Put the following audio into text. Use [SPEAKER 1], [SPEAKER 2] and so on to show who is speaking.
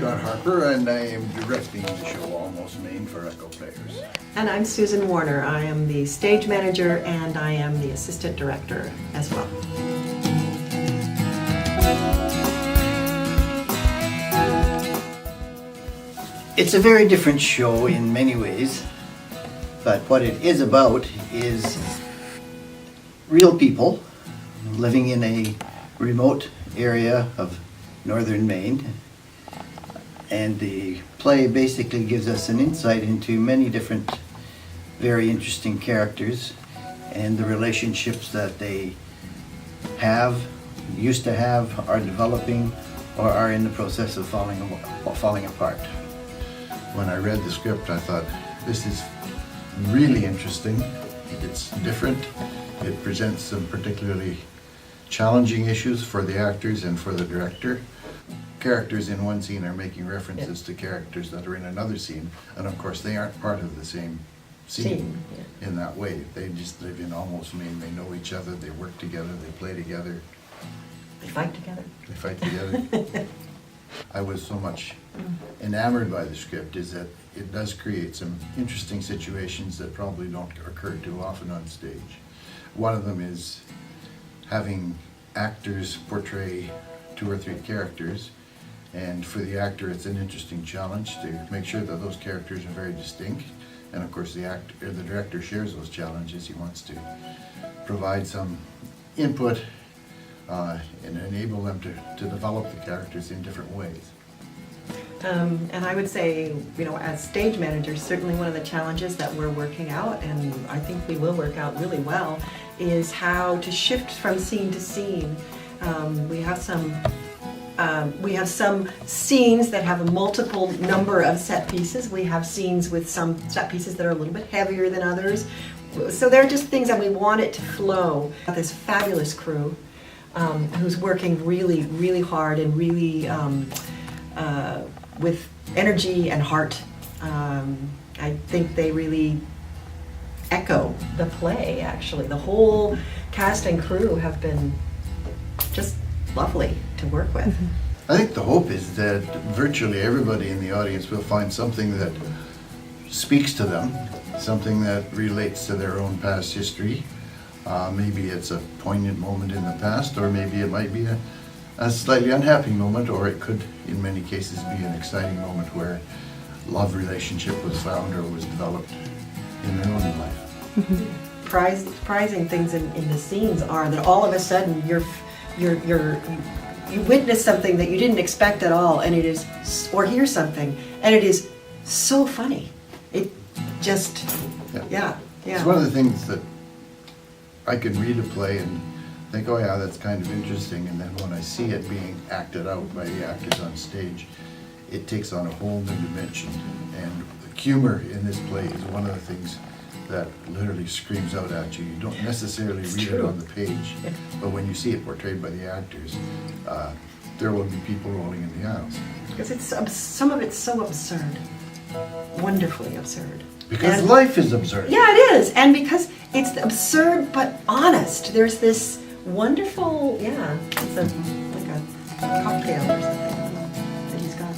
[SPEAKER 1] John Harper, and I am directing the show Almost Maine for Echo Players.
[SPEAKER 2] And I'm Susan Warner. I am the stage manager and I am the assistant director as well.
[SPEAKER 3] It's a very different show in many ways, but what it is about is real people living in a remote area of northern Maine, and the play basically gives us an insight into many different very interesting characters and the relationships that they have, used to have, are developing, or are in the process of falling apart.
[SPEAKER 1] When I read the script, I thought, this is really interesting. It's different. It presents some particularly challenging issues for the actors and for the director. Characters in one scene are making references to characters that are in another scene, and of course they aren't part of the same scene in that way. They just live in Almost Maine. They know each other, they work together, they play together.
[SPEAKER 2] They fight together.
[SPEAKER 1] They fight together. I was so much enamored by the script is that it does create some interesting situations that probably don't occur too often on stage. One of them is having actors portray 2 or 3 characters, and for the actor it's an interesting challenge to make sure that those characters are very distinct, and of course the director shares those challenges. He wants to provide some input and enable them to develop the characters in different ways.
[SPEAKER 2] And I would say, you know, as stage managers, certainly one of the challenges that we're working out, and I think we will work out really well, is how to shift from scene to scene. We have some scenes that have a multiple number of set pieces. We have scenes with some set pieces that are a little bit heavier than others. So they're just things that we want it to flow. This fabulous crew who's working really, really hard and really with energy and heart. I think they really echo the play, actually. The whole cast and crew have been just lovely to work with.
[SPEAKER 1] I think the hope is that virtually everybody in the audience will find something that speaks to them, something that relates to their own past history. Maybe it's a poignant moment in the past, or maybe it might be a slightly unhappy moment, or it could, in many cases, be an exciting moment where love relationship was found or was developed in their own life.
[SPEAKER 2] Surprising things in the scenes are that all of a sudden you witness something that you didn't expect at all, and it is, or hear something, and it is so funny. It just, yeah.
[SPEAKER 1] It's one of the things that I can read a play and think, oh yeah, that's kind of interesting, and then when I see it being acted out by the actors on stage, it takes on a whole new dimension. And the humor in this play is one of the things that literally screams out at you. You don't necessarily read it on the page, but when you see it portrayed by the actors, there will be people rolling in the aisles.
[SPEAKER 2] Because some of it's so absurd, wonderfully absurd.
[SPEAKER 1] Because life is absurd.
[SPEAKER 2] Yeah, it is, and because it's absurd but honest. There's this wonderful, it's like a cocktail or something that he's got.